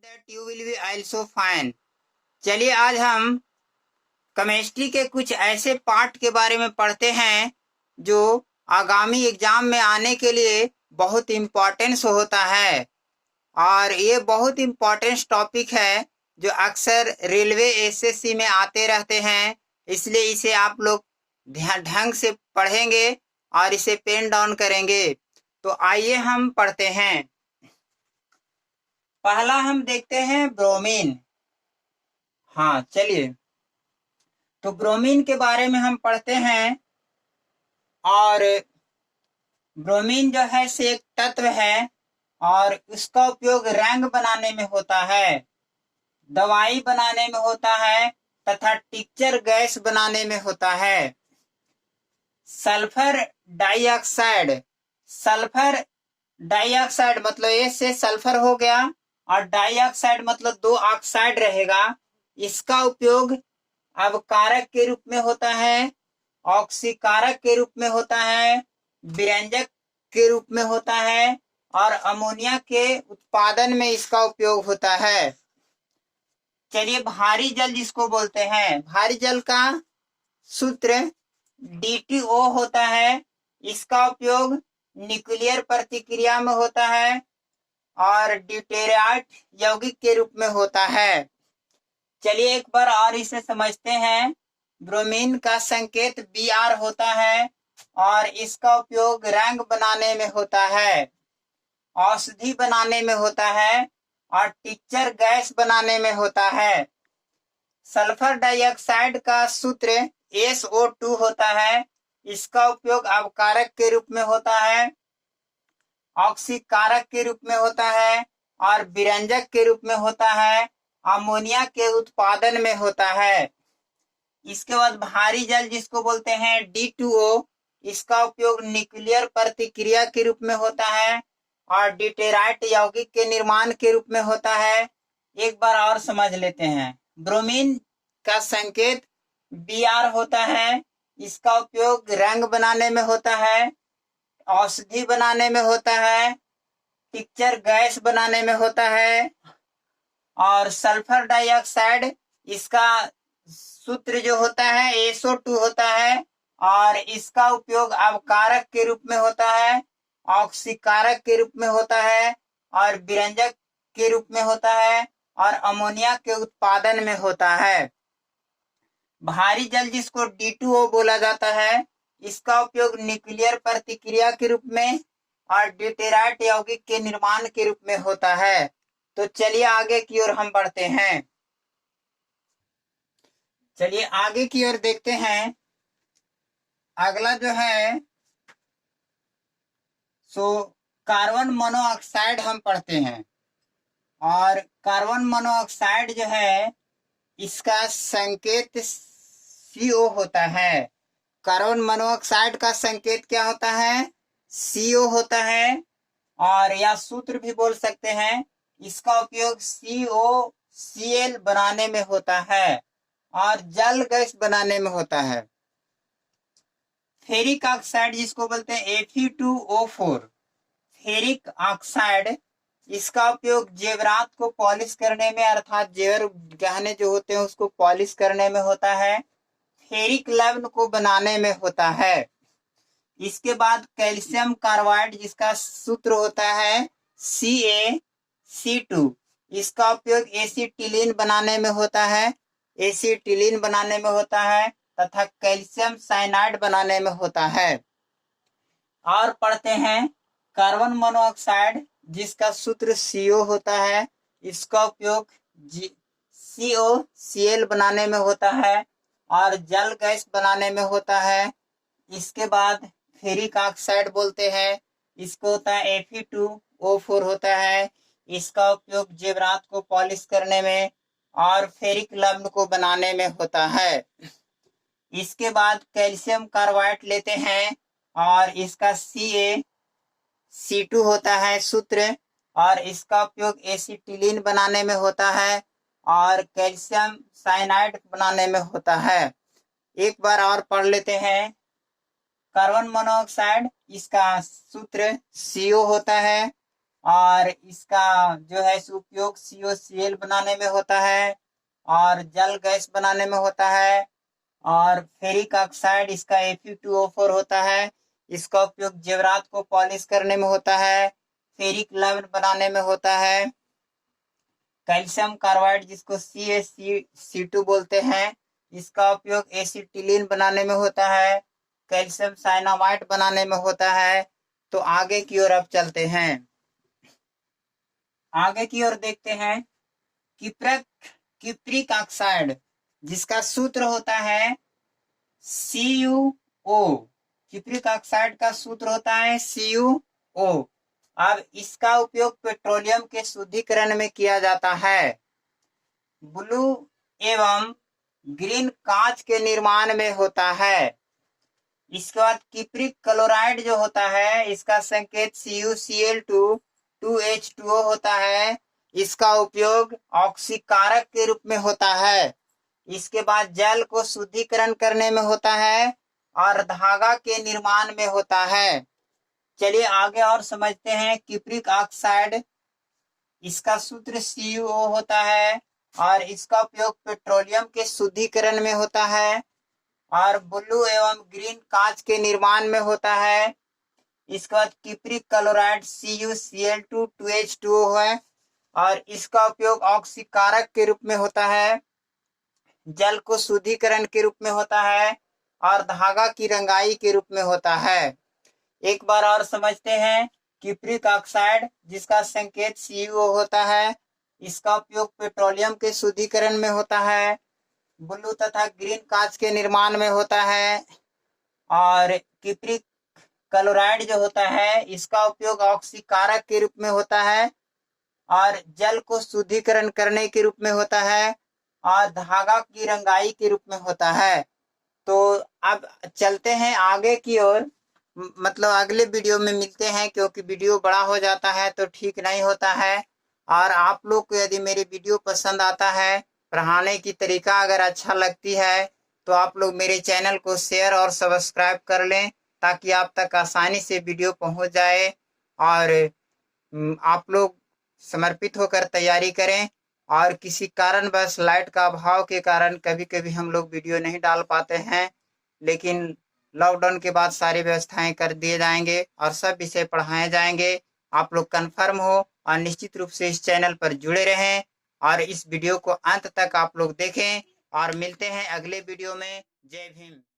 that you will be also fine। चलिए आज हम केमिस्ट्री के कुछ ऐसे पार्ट के बारे में पढ़ते हैं जो आगामी एग्जाम में आने के लिए बहुत इम्पोर्टेंस होता है। और ये बहुत इम्पोर्टेंस टॉपिक है जो अक्सर रेलवे एसएससी में आते रहते हैं, इसलिए इसे आप लोग ध्यान ढंग से पढ़ेंगे और इसे पेन डाउन करेंगे। तो आइए हम पढ़ते हैं। पहला हम देखते हैं ब्रोमीन। हाँ चलिए, तो ब्रोमीन के बारे में हम पढ़ते हैं। और ब्रोमीन जो है से एक तत्व है और उसका उपयोग रंग बनाने में होता है, दवाई बनाने में होता है तथा टिक्चर गैस बनाने में होता है। सल्फर डाइऑक्साइड, सल्फर डाइऑक्साइड मतलब ए से सल्फर हो गया और डाइऑक्साइड मतलब दो ऑक्साइड रहेगा। इसका उपयोग अवकारक के रूप में होता है, ऑक्सीकारक के रूप में होता है, विरंजक के रूप में होता है और अमोनिया के उत्पादन में इसका उपयोग होता है। चलिए, भारी जल जिसको बोलते हैं, भारी जल का सूत्र D2O होता है। इसका उपयोग न्यूक्लियर प्रतिक्रिया में होता है और ड्यूटेरियाट यौगिक के रूप में होता है। चलिए एक बार और इसे समझते हैं। ब्रोमीन का संकेत Br होता है और इसका उपयोग रंग बनाने में होता है, औषधि बनाने में होता है और टिक्चर गैस बनाने में होता है। सल्फर डाइऑक्साइड का सूत्र SO2 होता है। इसका उपयोग अवकारक के रूप में होता है, ऑक्सीकारक के रूप में होता है और विरंजक के रूप में होता है, अमोनिया के उत्पादन में होता है। इसके बाद भारी जल जिसको बोलते हैं D2O, इसका उपयोग न्यूक्लियर प्रतिक्रिया के रूप में होता है और ड्यूटेराइट यौगिक के निर्माण के रूप में होता है। एक बार और समझ लेते हैं। ब्रोमीन का संकेत Br होता है। इसका उपयोग रंग बनाने में होता है, औषधि बनाने में होता है, टिक्चर गैस बनाने में होता है। और सल्फर डाइऑक्साइड, इसका सूत्र जो होता है SO2 होता है और इसका उपयोग अवकारक के रूप में होता है, ऑक्सीकारक के रूप में होता है और विरंजक के रूप में होता है और अमोनिया के उत्पादन में होता है। भारी जल जिसको D2O बोला जाता है, इसका उपयोग न्यूक्लियर प्रतिक्रिया के रूप में और ड्यूटेराइट यौगिक के निर्माण के रूप में होता है। तो चलिए आगे की ओर हम बढ़ते हैं। चलिए आगे की ओर देखते हैं। अगला जो है सो कार्बन मोनोऑक्साइड हम पढ़ते हैं। और कार्बन मोनोऑक्साइड जो है इसका संकेत CO होता है। कार्बन मोनोऑक्साइड का संकेत क्या होता है? CO होता है। और या सूत्र भी बोल सकते हैं। इसका उपयोग COCl बनाने में होता है और जल गैस बनाने में होता है। फेरिक ऑक्साइड जिसको बोलते हैं Fe2O4, फेरिक ऑक्साइड, इसका उपयोग जेवरात को पॉलिश करने में अर्थात जेवर गहने जो होते हैं उसको पॉलिश करने में होता है, फेरिक लवण को बनाने में होता है। इसके बाद कैल्शियम कार्बाइड जिसका सूत्र होता है CaC2, इसका उपयोग एसिटिलीन बनाने में होता है, एसिटिलीन बनाने में होता है तथा कैल्शियम साइनाइड बनाने में होता है। और पढ़ते हैं कार्बन मोनोऑक्साइड जिसका सूत्र CO होता है, इसका उपयोग COCl बनाने में होता है और जल गैस बनाने में होता है। इसके बाद फेरिक ऑक्साइड बोलते हैं, इसको होता है Fe2O4 होता है। इसका उपयोग जेवरात को पॉलिश करने में और फेरिक लवण को बनाने में होता है। इसके बाद कैल्शियम कार्बाइड लेते हैं और इसका CaC2 होता है सूत्र और इसका उपयोग एसिटिलीन बनाने में होता है और कैल्शियम साइनाइड बनाने में होता है। एक बार और पढ़ लेते हैं। कार्बन मोनोऑक्साइड, इसका सूत्र CO होता है और इसका जो है उपयोग COCl बनाने में होता है और जल गैस बनाने में होता है। और फेरिक ऑक्साइड इसका Fe2O4 होता है। इसका उपयोग जेवरात को पॉलिश करने में होता है, फेरिक लवण बनाने में होता है। कैल्शियम कार्बाइड जिसको CaC2 बोलते हैं, इसका उपयोग एसिटिलीन बनाने में होता है, कैल्शियम साइनामाइड बनाने में होता है। तो आगे की ओर अब चलते हैं, आगे की ओर देखते हैं। किप्रिक ऑक्साइड जिसका सूत्र होता है CuO। किप्रिक ऑक्साइड का सूत्र होता है CuO। अब इसका उपयोग पेट्रोलियम के शुद्धिकरण में किया जाता है, ब्लू एवं ग्रीन कांच के निर्माण में होता है। इसके बाद किप्रिक क्लोराइड जो होता है, इसका संकेत CuCl2 2H2O होता है। इसका उपयोग ऑक्सीकारक के रूप में होता है। इसके बाद जल को शुद्धिकरण करने में होता है और धागा के निर्माण में होता है। चलिए आगे और समझते हैं। किप्रिक ऑक्साइड इसका सूत्र CuO होता है और इसका उपयोग पेट्रोलियम के शुद्धिकरण में होता है और ब्लू एवं ग्रीन कांच के निर्माण में होता है। इसके बाद किप्रिक क्लोराइड CuCl2 2H2O है और इसका उपयोग ऑक्सीकारक के रूप में होता है, जल को शुद्धिकरण के रूप में होता है और धागा की रंगाई के रूप में होता है। एक बार और समझते हैं। किप्रिक ऑक्साइड जिसका संकेत CuO होता है, इसका उपयोग पेट्रोलियम के शुद्धिकरण में होता है, ब्लू तथा ग्रीन कांच के निर्माण में होता है। और किप्रिक क्लोराइड जो होता है, इसका उपयोग ऑक्सीकारक के रूप में होता है और जल को शुद्धिकरण करने के रूप में होता है और धागा की रंगाई के रूप में होता है। तो अब चलते हैं आगे की ओर, मतलब अगले वीडियो में मिलते हैं, क्योंकि वीडियो बड़ा हो जाता है तो ठीक नहीं होता है। और आप लोग को यदि मेरी वीडियो पसंद आता है, पढ़ाने की तरीका अगर अच्छा लगती है, तो आप लोग मेरे चैनल को शेयर और सब्सक्राइब कर लें, ताकि आप तक आसानी से वीडियो पहुंच जाए और आप लोग समर्पित होकर तैयारी करें। और किसी कारणवश लाइट का अभाव के कारण कभी कभी हम लोग वीडियो नहीं डाल पाते हैं, लेकिन लॉकडाउन के बाद सारी व्यवस्थाएं कर दिए जाएंगे और सब विषय पढ़ाए जाएंगे। आप लोग कंफर्म हो और निश्चित रूप से इस चैनल पर जुड़े रहें और इस वीडियो को अंत तक आप लोग देखें। और मिलते हैं अगले वीडियो में। जय भीम।